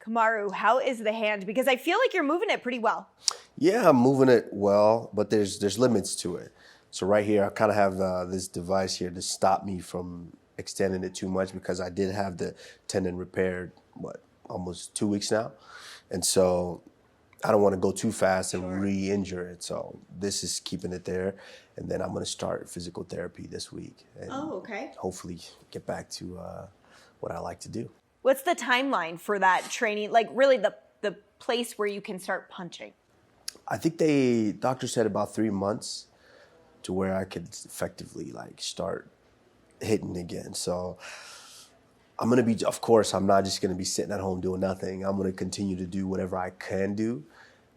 Kamaru, how is the hand? Because I feel like you're moving it pretty well. Yeah, I'm moving it well, but there's limits to it. So right here, I kind of have this device here to stop me from extending it too much because I did have the tendon repaired, almost 2 weeks now. And so I don't want to go too fast and re-injure it. So this is keeping it there. And then I'm going to start physical therapy this week. And hopefully get back to what I like to do. What's the timeline for that training? Like really the place where you can start punching? I think doctor said about 3 months to where I could effectively start hitting again. So I'm going to be, of course, I'm not just going to be sitting at home doing nothing. I'm going to continue to do whatever I can do,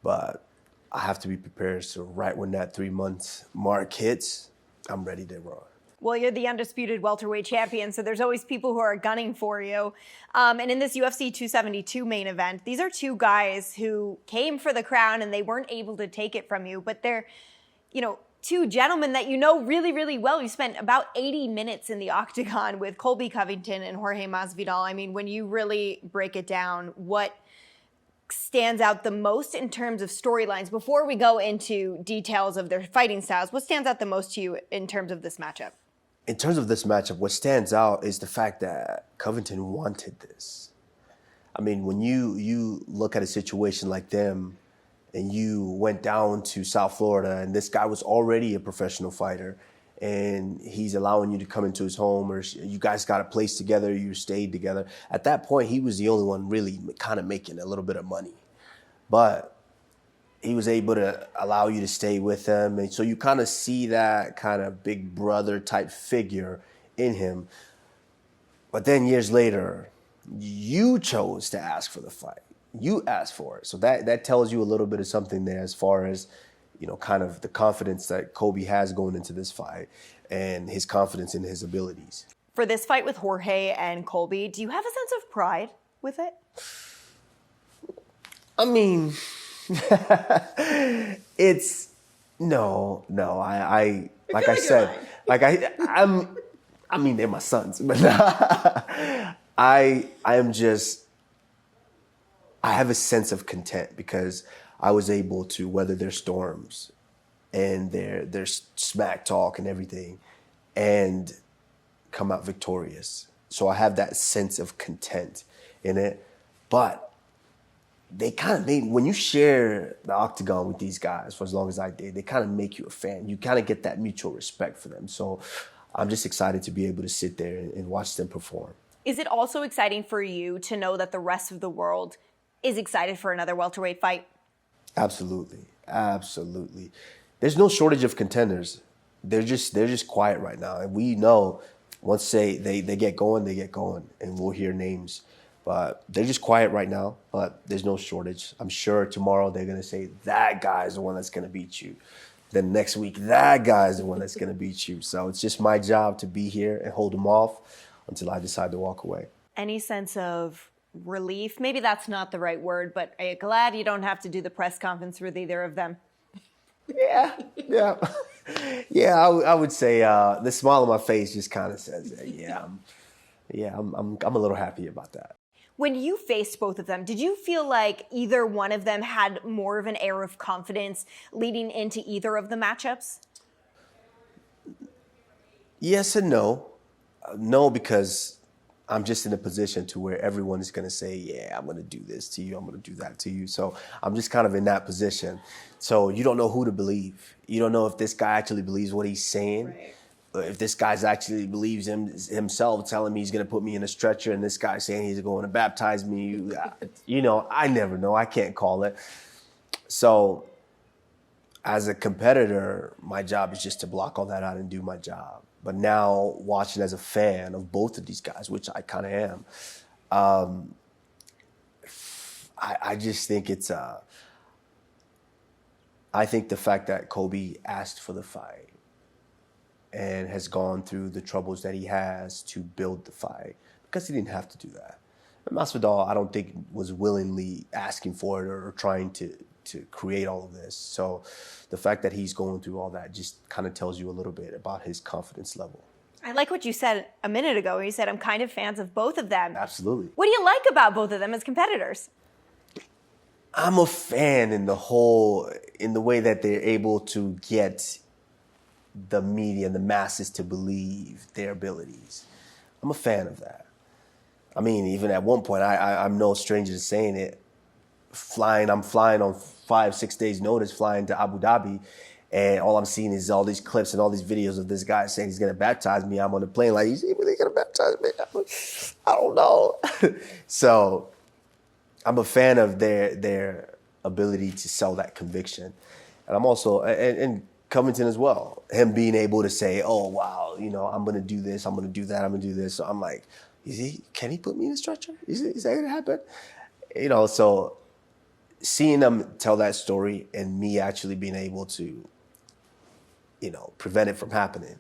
but I have to be prepared. So right when that 3 month mark hits, I'm ready to run. Well, you're the undisputed welterweight champion, so there's always people who are gunning for you. And in this UFC 272 main event, these are two guys who came for the crown and they weren't able to take it from you, but they're, two gentlemen that you know really, really well. You spent about 80 minutes in the octagon with Colby Covington and Jorge Masvidal. I mean, when you really break it down, what stands out the most in terms of storylines, before we go into details of their fighting styles, what stands out the most to you in terms of this matchup? In terms of this matchup, what stands out is the fact that Covington wanted this. I mean, when you look at a situation like them and you went down to South Florida and this guy was already a professional fighter and he's allowing you to come into his home, or you guys got a place together, you stayed together. At that point, he was the only one really kind of making a little bit of money. But he was able to allow you to stay with him. And so you kind of see that kind of big brother type figure in him. But then years later, you chose to ask for the fight. You asked for it. So that tells you a little bit of something there as far as, kind of the confidence that Colby has going into this fight and his confidence in his abilities. For this fight with Jorge and Colby, do you have a sense of pride with it? I mean, it's no. I like I said, they're my sons, but I have a sense of content because I was able to weather their storms and their smack talk and everything and come out victorious. So I have that sense of content in it. But they kind of made, when you share the octagon with these guys for as long as I did, they kind of make you a fan. You kind of get that mutual respect for them. So I'm just excited to be able to sit there and watch them perform. Is it also exciting for you to know that the rest of the world is excited for another welterweight fight? Absolutely. There's no shortage of contenders. They're just quiet right now. And we know once they get going, they get going. And we'll hear names. But they're just quiet right now, but there's no shortage. I'm sure tomorrow they're going to say, that guy's the one that's going to beat you. Then next week, that guy's the one that's going to beat you. So it's just my job to be here and hold them off until I decide to walk away. Any sense of relief? Maybe that's not the right word, but are you glad you don't have to do the press conference with either of them? Yeah. I would say the smile on my face just kind of says that. I'm a little happy about that. When you faced both of them, did you feel like either one of them had more of an air of confidence leading into either of the matchups? Yes and no. No, because I'm just in a position to where everyone is going to say, yeah, I'm going to do this to you, I'm going to do that to you. So I'm just kind of in that position. So you don't know who to believe. You don't know if this guy actually believes what he's saying. Right. If this guy actually believes himself telling me he's going to put me in a stretcher and this guy saying he's going to baptize me. I never know. I can't call it. So as a competitor, my job is just to block all that out and do my job. But now watching as a fan of both of these guys, which I kind of am, I just think I think the fact that Colby asked for the fight and has gone through the troubles that he has to build the fight, because he didn't have to do that. And Masvidal, I don't think, was willingly asking for it or trying to create all of this. So the fact that he's going through all that just kind of tells you a little bit about his confidence level. I like what you said a minute ago. You said, I'm kind of fans of both of them. Absolutely. What do you like about both of them as competitors? I'm a fan in the way that they're able to get the media and the masses to believe their abilities. I'm a fan of that. I mean, even at one point, I'm no stranger to saying it. I'm flying on 5-6 days notice, flying to Abu Dhabi, and all I'm seeing is all these clips and all these videos of this guy saying he's gonna baptize me. I'm on the plane like, is he really gonna baptize me? I don't know. So I'm a fan of their ability to sell that conviction. And I'm also, and Covington as well, him being able to say, oh, wow, I'm going to do this, I'm going to do that, I'm going to do this. So I'm like, can he put me in a stretcher? Is that going to happen? So seeing them tell that story and me actually being able to, prevent it from happening,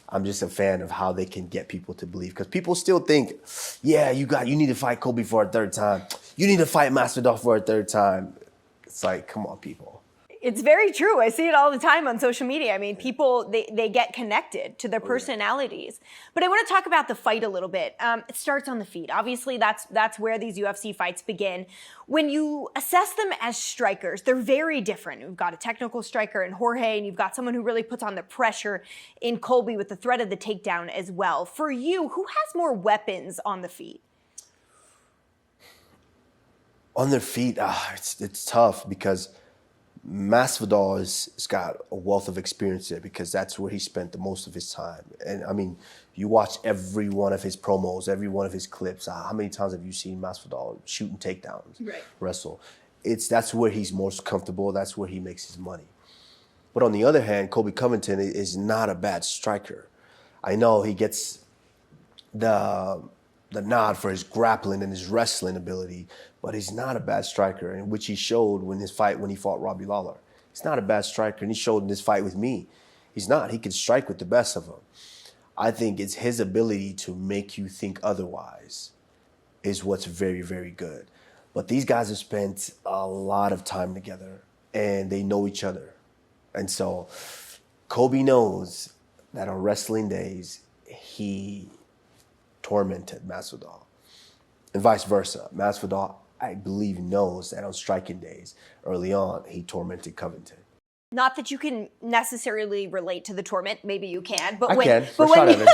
I'm just a fan of how they can get people to believe. Because people still think, yeah, you need to fight Colby for a third time. You need to fight Masvidal for a third time. It's like, come on, people. It's very true. I see it all the time on social media. I mean, people, they get connected to their personalities. But I want to talk about the fight a little bit. It starts on the feet. Obviously, that's where these UFC fights begin. When you assess them as strikers, they're very different. You've got a technical striker in Jorge, and you've got someone who really puts on the pressure in Colby with the threat of the takedown as well. For you, who has more weapons on the feet? On their feet, it's tough because Masvidal has got a wealth of experience there because that's where he spent the most of his time. And I mean, you watch every one of his promos, every one of his clips. How many times have you seen Masvidal shooting takedowns, wrestle? That's where he's most comfortable. That's where he makes his money. But on the other hand, Colby Covington is not a bad striker. I know he gets the nod for his grappling and his wrestling ability, but he's not a bad striker, in which he showed when he fought Robbie Lawler. He's not a bad striker, and he showed in this fight with me. He's not. He can strike with the best of them. I think it's his ability to make you think otherwise is what's very, very good. But these guys have spent a lot of time together, and they know each other. And so Colby knows that on wrestling days, he tormented Masvidal. And vice versa. Masvidal, I believe, knows that on striking days, early on, he tormented Covington. Not that you can necessarily relate to the torment. Maybe you can. But I when, can. But when you,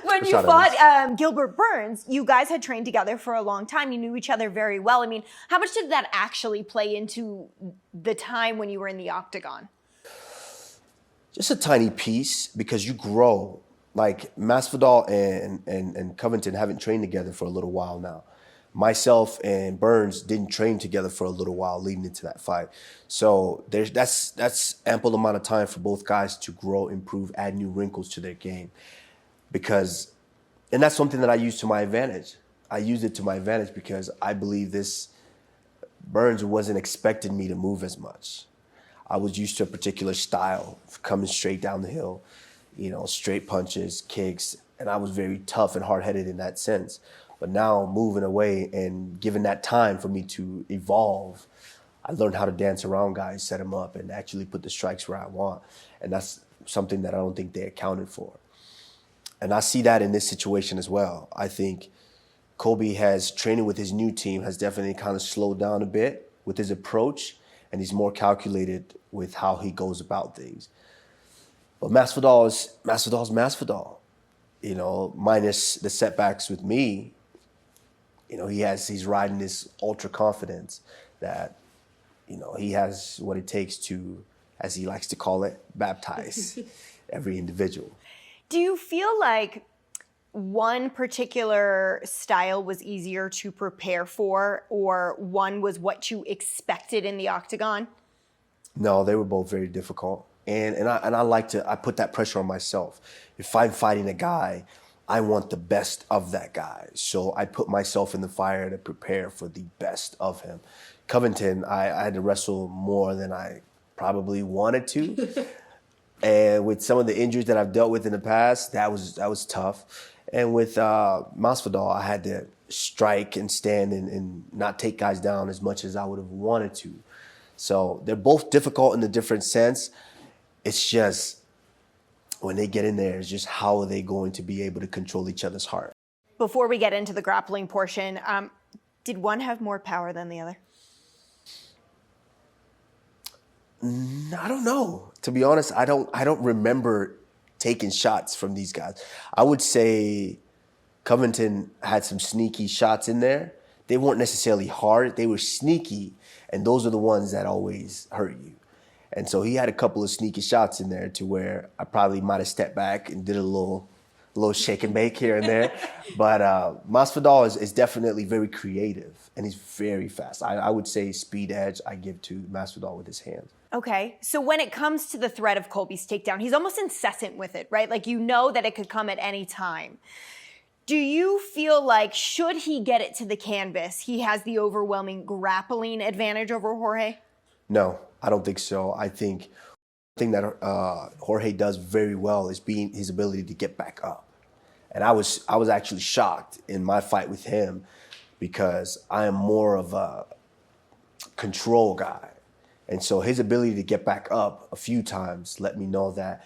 when you Rashad fought Gilbert Burns, you guys had trained together for a long time. You knew each other very well. I mean, how much did that actually play into the time when you were in the octagon? Just a tiny piece, because you grow. Like Masvidal and Covington haven't trained together for a little while now. Myself and Burns didn't train together for a little while leading into that fight. So that's ample amount of time for both guys to grow, improve, add new wrinkles to their game. And that's something that I use to my advantage. I use it to my advantage because I believe Burns wasn't expecting me to move as much. I was used to a particular style, coming straight down the hill, straight punches, kicks, and I was very tough and hard-headed in that sense. But now moving away and given that time for me to evolve, I learned how to dance around guys, set them up, and actually put the strikes where I want. And that's something that I don't think they accounted for. And I see that in this situation as well. I think Colby has training with his new team has definitely kind of slowed down a bit with his approach, and he's more calculated with how he goes about things. But Masvidal's Masvidal, minus the setbacks with me. He's riding this ultra confidence that, he has what it takes to, as he likes to call it, baptize every individual. Do you feel like one particular style was easier to prepare for, or one was what you expected in the octagon? No, they were both very difficult. And I put that pressure on myself. If I'm fighting a guy, I want the best of that guy. So I put myself in the fire to prepare for the best of him. Covington, I had to wrestle more than I probably wanted to. And with some of the injuries that I've dealt with in the past, that was tough. And with Masvidal, I had to strike and stand and not take guys down as much as I would have wanted to. So they're both difficult in a different sense. It's just, when they get in there is just how are they going to be able to control each other's heart. Before we get into the grappling portion, did one have more power than the other? I don't know. To be honest, I don't remember taking shots from these guys. I would say Covington had some sneaky shots in there. They weren't necessarily hard. They were sneaky, and those are the ones that always hurt you. And so he had a couple of sneaky shots in there to where I probably might have stepped back and did a little shake and bake here and there. But Masvidal is definitely very creative, and he's very fast. I would say speed edge I give to Masvidal with his hands. Okay, so when it comes to the threat of Colby's takedown, he's almost incessant with it, right? Like, you know that it could come at any time. Do you feel like, should he get it to the canvas, he has the overwhelming grappling advantage over Jorge? No, I don't think so. I think the thing that Jorge does very well is being his ability to get back up. And I was actually shocked in my fight with him because I am more of a control guy. And so his ability to get back up a few times let me know that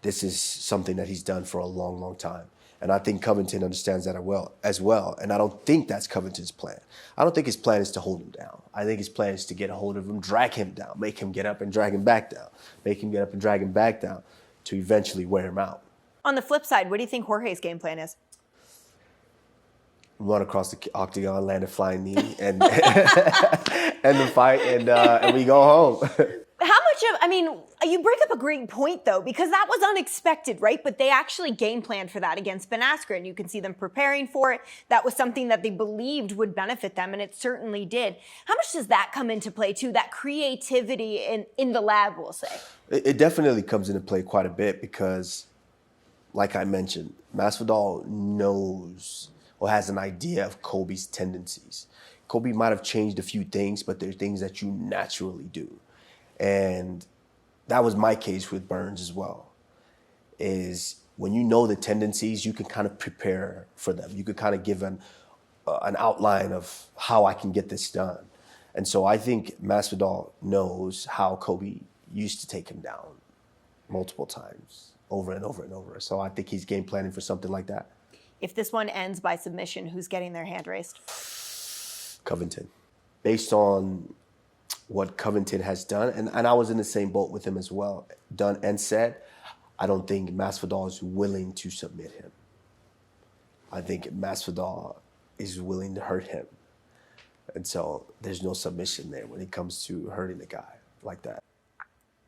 this is something that he's done for a long, long time. And I think Covington understands that as well. And I don't think that's Covington's plan. I don't think his plan is to hold him down. I think his plan is to get a hold of him, drag him down, make him get up and drag him back down, make him get up and drag him back down to eventually wear him out. On the flip side, what do you think Jorge's game plan is? Run across the octagon, land a flying knee, and end the fight, and we go home. How much of, I mean, you bring up a great point, though, because that was unexpected, right? But they actually game planned for that against Ben Askren. You can see them preparing for it. That was something that they believed would benefit them, and it certainly did. How much does that come into play, too, that creativity in the lab, we'll say? It definitely comes into play quite a bit because, like I mentioned, Masvidal knows or has an idea of Colby's tendencies. Colby might have changed a few things, but there are things that you naturally do. And that was my case with Burns as well, is when you know the tendencies, you can kind of prepare for them. You could kind of give an outline of how I can get this done. And so I think Masvidal knows how Colby used to take him down multiple times, over and over and over. So I think he's game planning for something like that. If this one ends by submission, who's getting their hand raised? Covington. Based on what Covington has done, and I was in the same boat with him as well, done and said, I don't think Masvidal is willing to submit him. I think Masvidal is willing to hurt him. And so there's no submission there when it comes to hurting a guy like that.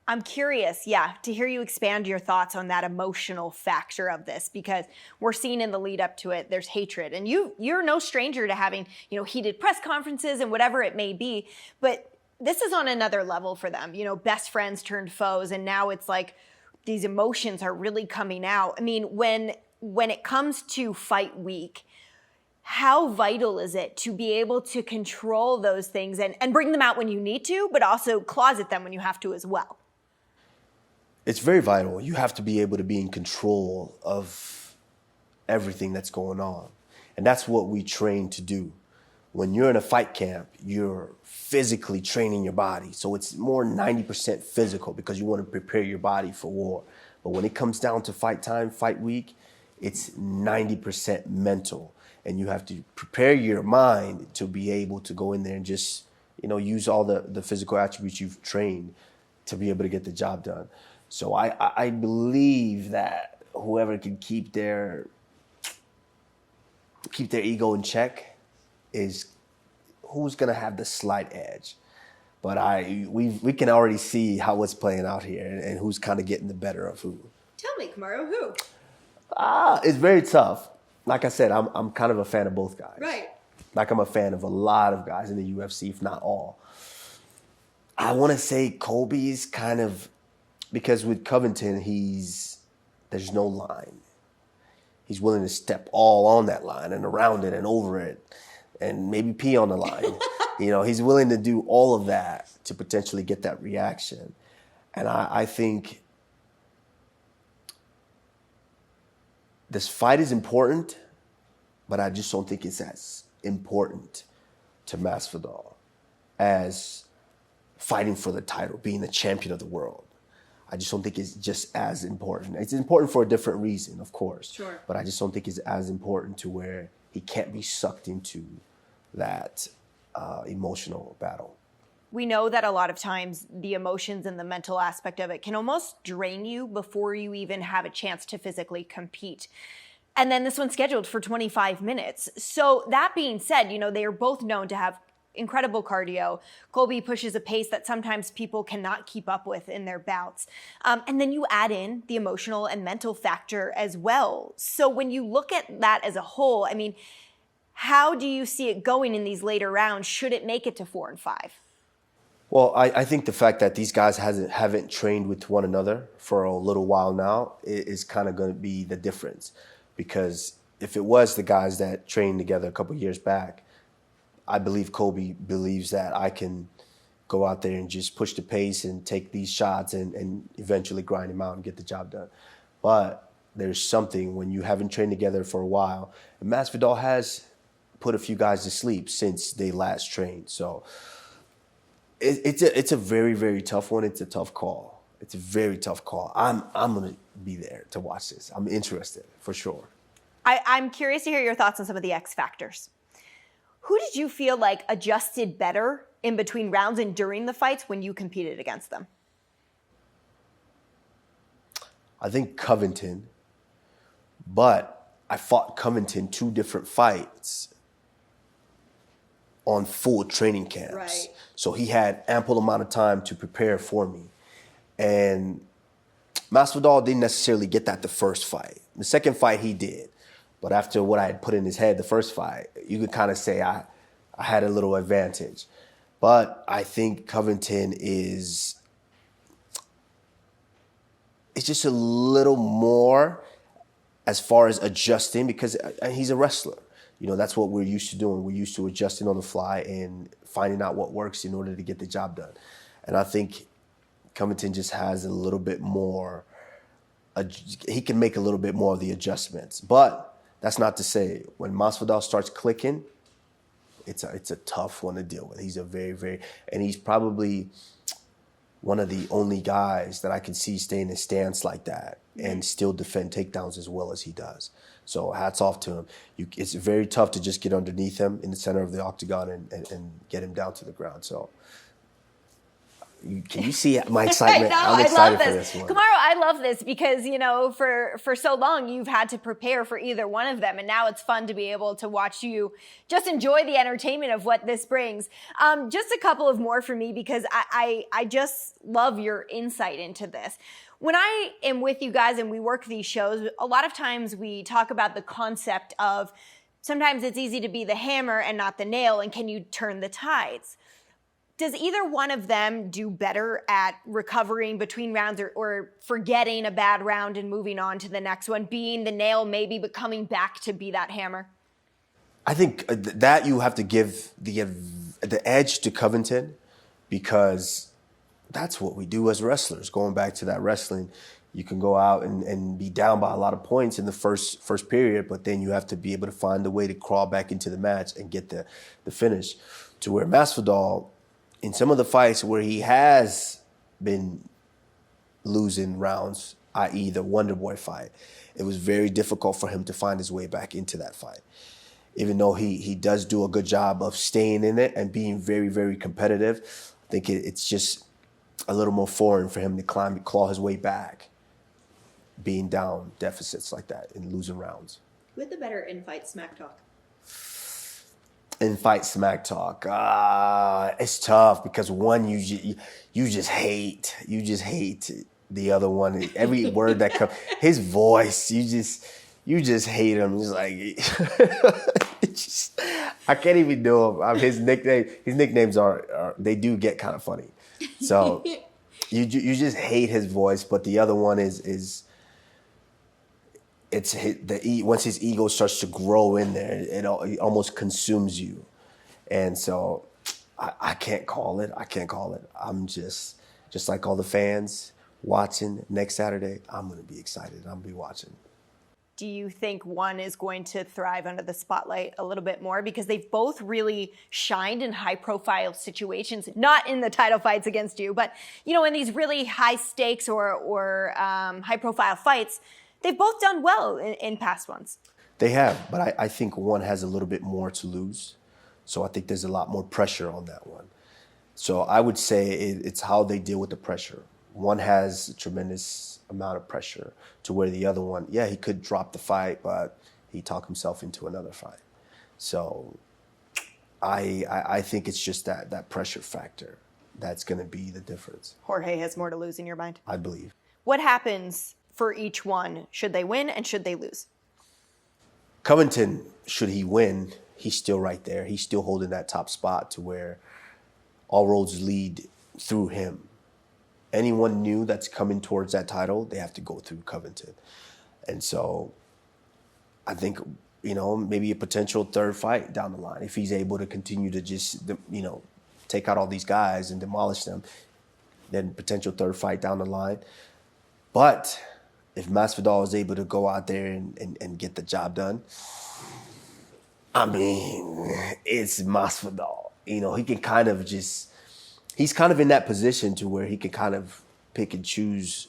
I'm curious, to hear you expand your thoughts on that emotional factor of this, because we're seeing in the lead up to it, there's hatred. And you're no stranger to having, heated press conferences and whatever it may be, but this is on another level for them, best friends turned foes. And now it's like these emotions are really coming out. I mean, when it comes to fight week, how vital is it to be able to control those things and bring them out when you need to, but also closet them when you have to as well? It's very vital. You have to be able to be in control of everything that's going on. And that's what we train to do. When you're in a fight camp, you're physically training your body. So it's more 90% physical because you want to prepare your body for war. But when it comes down to fight time, fight week, it's 90% mental. And you have to prepare your mind to be able to go in there and just, use all the physical attributes you've trained to be able to get the job done. So I believe that whoever can keep their ego in check is who's gonna have the slight edge. But we can already see how it's playing out here and who's kind of getting the better of who. Tell me, Kamaru, who? It's very tough. Like I said, I'm kind of a fan of both guys. Right. Like I'm a fan of a lot of guys in the UFC, if not all. I want to say Colby's kind of, because with Covington, there's no line. He's willing to step all on that line and around it and over it and maybe pee on the line. He's willing to do all of that to potentially get that reaction. And I think this fight is important, but I just don't think it's as important to Masvidal as fighting for the title, being the champion of the world. I just don't think it's just as important. It's important for a different reason, of course. Sure. But I just don't think it's as important to where he can't be sucked into that emotional battle. We know that a lot of times the emotions and the mental aspect of it can almost drain you before you even have a chance to physically compete. And then this one's scheduled for 25 minutes. So that being said, they are both known to have incredible cardio. Colby pushes a pace that sometimes people cannot keep up with in their bouts. And then you add in the emotional and mental factor as well. So when you look at that as a whole, I mean, how do you see it going in these later rounds? Should it make it to 4 and 5? Well, I think the fact that these guys haven't trained with one another for a little while now is kind of going to be the difference. Because if it was the guys that trained together a couple years back, I believe Colby believes that I can go out there and just push the pace and take these shots and eventually grind him out and get the job done. But there's something when you haven't trained together for a while. And Masvidal has put a few guys to sleep since they last trained. So it's a very, very tough one. It's a tough call. It's a very tough call. I'm going to be there to watch this. I'm interested, for sure. I'm curious to hear your thoughts on some of the X factors. Who did you feel like adjusted better in between rounds and during the fights when you competed against them? I think Covington, but I fought Covington 2 different fights on full training camps. Right. So he had ample amount of time to prepare for me. And Masvidal didn't necessarily get that the first fight. The second fight he did. But after what I had put in his head the first fight, you could kind of say I had a little advantage. But I think Covington is just a little more as far as adjusting because he's a wrestler. That's what we're used to doing. We're used to adjusting on the fly and finding out what works in order to get the job done. And I think Covington just has a little bit more, he can make a little bit more of the adjustments. But that's not to say when Masvidal starts clicking, it's a tough one to deal with. He's and he's probably one of the only guys that I can see stay in his stance like that and still defend takedowns as well as he does. So hats off to him. It's very tough to just get underneath him in the center of the octagon and get him down to the ground. So can you see my excitement? I'm excited for this one. Kamaru, I love this because, for so long you've had to prepare for either one of them. And now it's fun to be able to watch you just enjoy the entertainment of what this brings. Just a couple of more for me because I just love your insight into this. When I am with you guys and we work these shows, a lot of times we talk about the concept of sometimes it's easy to be the hammer and not the nail, and can you turn the tides? Does either one of them do better at recovering between rounds or forgetting a bad round and moving on to the next one, being the nail maybe, but coming back to be that hammer? I think that you have to give the edge to Covington because that's what we do as wrestlers. Going back to that wrestling, you can go out and be down by a lot of points in the first period, but then you have to be able to find a way to crawl back into the match and get the finish. To where Masvidal, in some of the fights where he has been losing rounds, i.e. the Wonder Boy fight, it was very difficult for him to find his way back into that fight. Even though he does do a good job of staying in it and being very, very competitive, I think it's just a little more foreign for him to claw his way back, being down deficits like that and losing rounds. Who had the better in-fight smack talk? In-fight smack talk. It's tough because one, you just hate the other one. Every word that comes, his voice, you just hate him. He's like, I can't even do him. His nicknames are they do get kind of funny. So you just hate his voice, but the other one is once his ego starts to grow in there, it almost consumes you, and so I can't call it. I'm just like all the fans watching next Saturday. I'm gonna be excited. I'm gonna be watching. do you think one is going to thrive under the spotlight a little bit more? Because they've both really shined in high-profile situations, not in the title fights against you, but, you know, in these really high stakes or high-profile fights, they've both done well in past ones. They have, but I think one has a little bit more to lose. So I think there's a lot more pressure on that one. So I would say it's how they deal with the pressure. One has a tremendous amount of pressure to where the other one, yeah, he could drop the fight, but he talked himself into another fight. So I think it's just that pressure factor that's going to be the difference. Jorge has more to lose in your mind? I believe. What happens for each one? Should they win and should they lose? Covington, should he win, he's still right there. He's still holding that top spot to where all roads lead through him. Anyone new that's coming towards that title, they have to go through Covington. And so I think, you know, maybe a potential third fight down the line, if he's able to continue to just, you know, take out all these guys and demolish them, then potential third fight down the line. But if Masvidal is able to go out there and get the job done, I mean, it's Masvidal. You know, he can kind of just, he's kind of in that position to where he can kind of pick and choose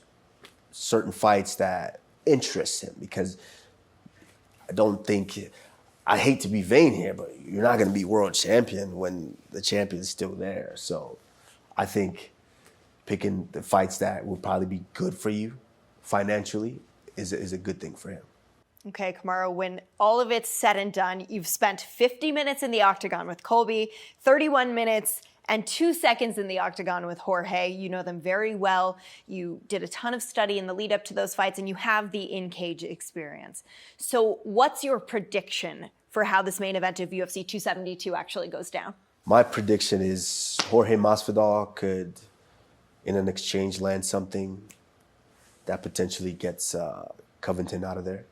certain fights that interest him, because I don't think, I hate to be vain here, but you're not going to be world champion when the champion's still there. So I think picking the fights that will probably be good for you financially is a good thing for him. Okay, Kamaru, when all of it's said and done, you've spent 50 minutes in the octagon with Colby, 31 minutes and 2 seconds in the octagon with Jorge. You know them very well. You did a ton of study in the lead up to those fights, and you have the in-cage experience. So what's your prediction for how this main event of UFC 272 actually goes down? My prediction is Jorge Masvidal could, in an exchange, land something that potentially gets Covington out of there.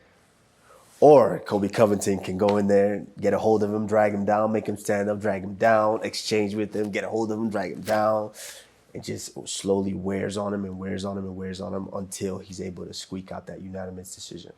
Or Colby Covington can go in there, get a hold of him, drag him down, make him stand up, drag him down, exchange with him, get a hold of him, drag him down. It just slowly wears on him and wears on him and wears on him until he's able to squeak out that unanimous decision.